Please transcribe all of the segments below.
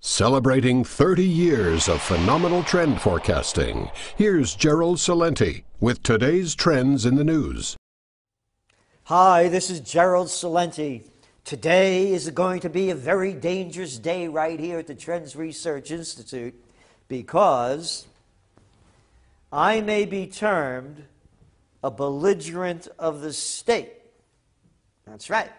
Celebrating 30 years of phenomenal trend forecasting, here's Gerald Celente with today's trends in the news. Hi, this is Gerald Celente. Today is going to be a very dangerous day right here at the Trends Research Institute because I may be termed a belligerent of the state. That's right.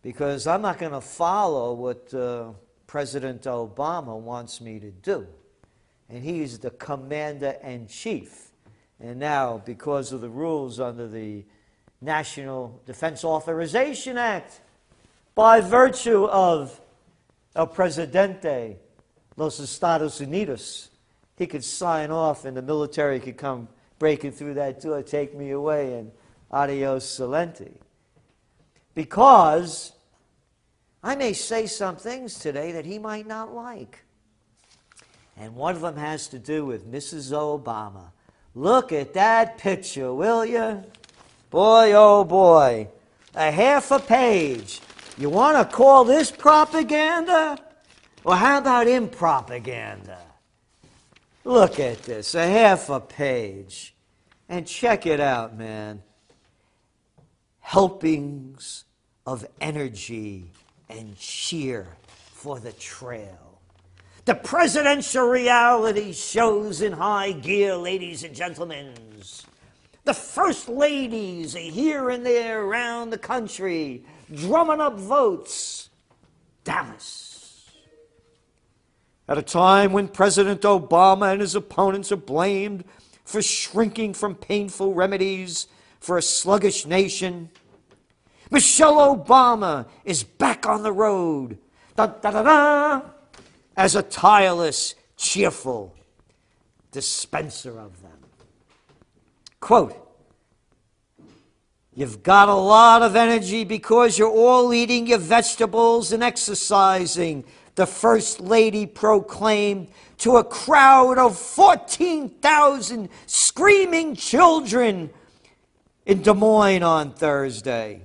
Because I'm not going to follow what President Obama wants me to do. And he's the commander-in-chief. And now, because of the rules under the National Defense Authorization Act, by virtue of El Presidente, Los Estados Unidos, he could sign off and the military could come breaking through that door, take me away, and adios Celente. Because I may say some things today that he might not like. And one of them has to do with Mrs. Obama. Look at that picture, will you? Boy, oh boy. A half a page. You want to call this propaganda? Or how about impropaganda? Look at this, a half a page. And check it out, man. Helpings of energy and cheer for the trail. The presidential reality shows in high gear, ladies and gentlemen. The first ladies are here and there around the country, drumming up votes. Dallas. At a time when President Obama and his opponents are blamed for shrinking from painful remedies for a sluggish nation, Michelle Obama is back on the road, as a tireless, cheerful dispenser of them. Quote, "You've got a lot of energy because you're all eating your vegetables and exercising," the First Lady proclaimed to a crowd of 14,000 screaming children in Des Moines on Thursday.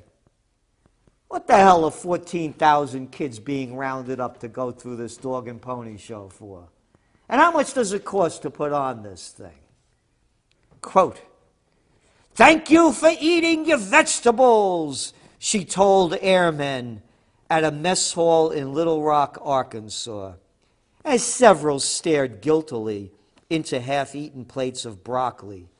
What the hell are 14,000 kids being rounded up to go through this dog and pony show for? And how much does it cost to put on this thing? Quote, "Thank you for eating your vegetables," she told airmen at a mess hall in Little Rock, Arkansas, as several stared guiltily into half-eaten plates of broccoli.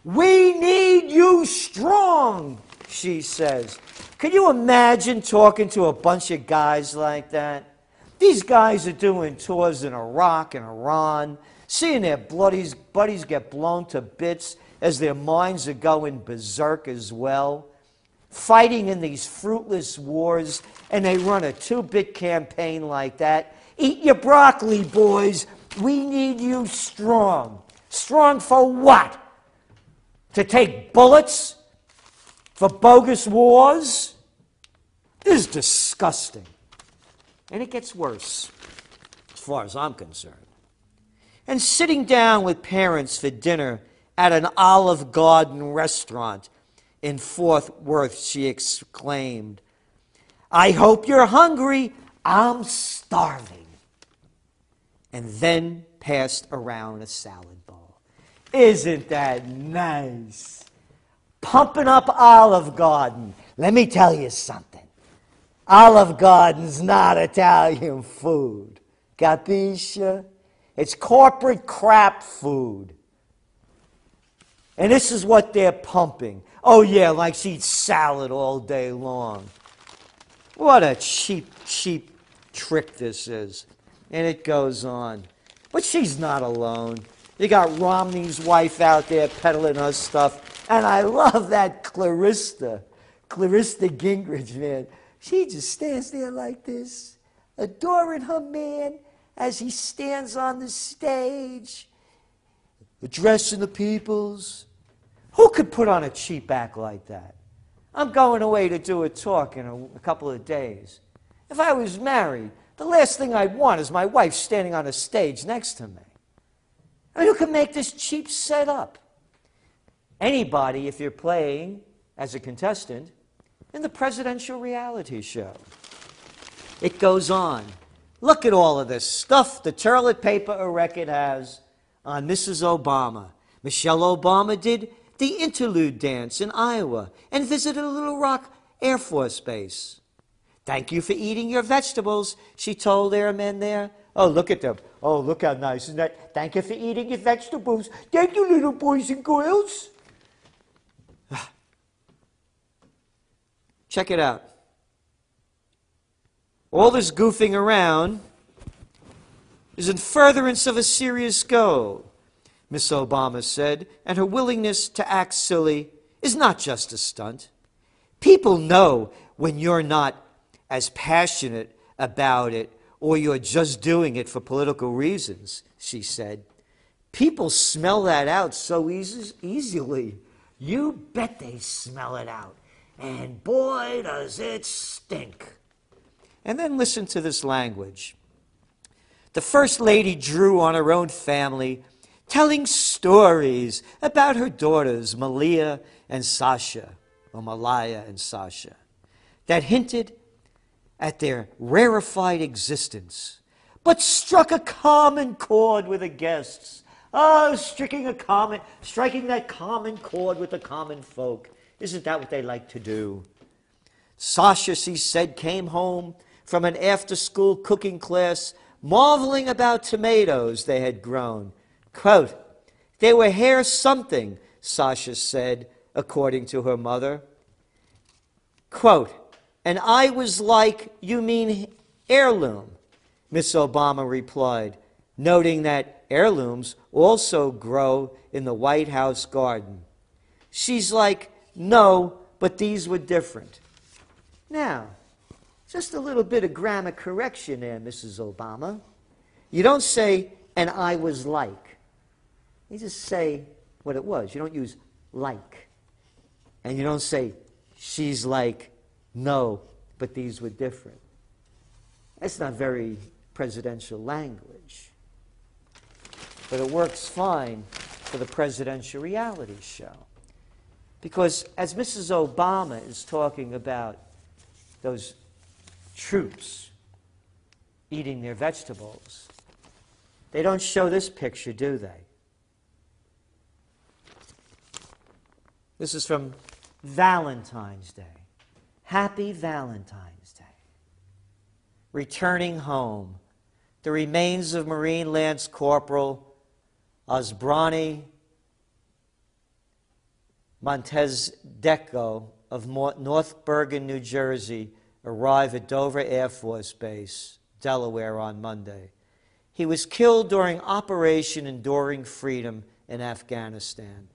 "We need you strong," she says. Can you imagine talking to a bunch of guys like that? These guys are doing tours in Iraq and Iran, seeing their buddies get blown to bits as their minds are going berserk as well, fighting in these fruitless wars, and they run a two-bit campaign like that. Eat your broccoli, boys. We need you strong. Strong for what? To take bullets? For bogus wars? This is disgusting. And it gets worse, as far as I'm concerned. And sitting down with parents for dinner at an Olive Garden restaurant in Fort Worth, she exclaimed, "I hope you're hungry. I'm starving." And then passed around a salad bowl. Isn't that nice? Pumping up Olive Garden. Let me tell you something. Olive Garden's not Italian food. Capisce? It's corporate crap food. And this is what they're pumping. Oh yeah, like she eats salad all day long. What a cheap, cheap trick this is. And it goes on. But she's not alone. You got Romney's wife out there peddling her stuff. And I love that Clarissa Gingrich, man. She just stands there like this, adoring her man as he stands on the stage, addressing the peoples. Who could put on a cheap act like that? I'm going away to do a talk in a couple of days. If I was married, the last thing I'd want is my wife standing on a stage next to me. I mean, who can make this cheap setup? Anybody, if you're playing as a contestant in the presidential reality show. It goes on. Look at all of this stuff the toilet paper record has on Mrs. Obama. Michelle Obama did the interlude dance in Iowa and visited a Little Rock Air Force Base. Thank you for eating your vegetables, she told airmen there. Oh, look at them. Oh, look how nice, isn't that? Thank you for eating your vegetables. Thank you, little boys and girls. Check it out. All this goofing around is in furtherance of a serious goal, Miss Obama said, and her willingness to act silly is not just a stunt. People know when you're not as passionate about it or you're just doing it for political reasons, she said. People smell that out so easily. You bet they smell it out. And boy, does it stink. And then listen to this language. The First Lady drew on her own family, telling stories about her daughters, Malaya and Sasha, that hinted at their rarefied existence, but struck a common chord with the guests. Oh, striking that common chord with the common folk. Isn't that what they like to do? Sasha, she said, came home from an after-school cooking class, marveling about tomatoes they had grown. Quote, they were hair something, Sasha said, according to her mother. Quote, and I was like, you mean heirloom, Miss Obama replied, noting that heirlooms also grow in the White House garden. She's like, no, but these were different. Now, just a little bit of grammar correction there, Mrs. Obama. You don't say, and I was like. You just say what it was. You don't use like. And you don't say, she's like, no, but these were different. That's not very presidential language. But it works fine for the presidential reality show. Because as Mrs. Obama is talking about those troops eating their vegetables, they don't show this picture, do they? This is from Valentine's Day. Happy Valentine's Day. Returning home, the remains of Marine Lance Corporal Osbrani Montezdeco of North Bergen, New Jersey, arrived at Dover Air Force Base, Delaware, on Monday. He was killed during Operation Enduring Freedom in Afghanistan.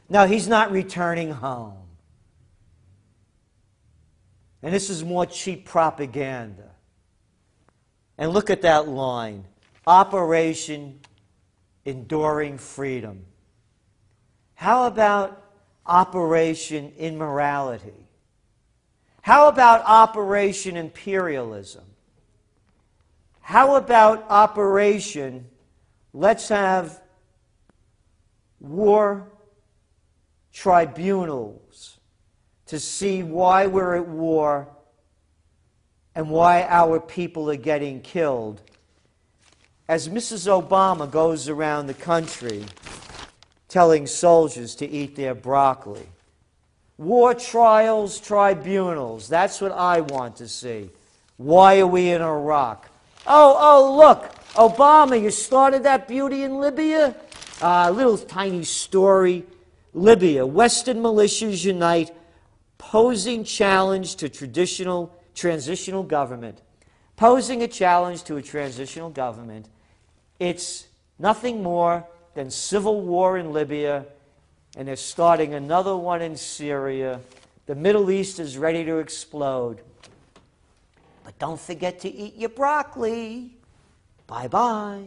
Now, he's not returning home. And this is more cheap propaganda. And look at that line, Operation Enduring Freedom. How about Operation Immorality? How about Operation Imperialism? How about Operation Let's have war tribunals to see why we're at war and why our people are getting killed? As Mrs. Obama goes around the country telling soldiers to eat their broccoli. War trials, tribunals, that's what I want to see. Why are we in Iraq? Oh, look, Obama, you started that beauty in Libya? Little tiny story. Libya, Western militias unite, posing challenge to transitional government. Posing a challenge to a transitional government. It's nothing more than civil war in Libya, and they're starting another one in Syria. The Middle East is ready to explode. But don't forget to eat your broccoli. Bye-bye.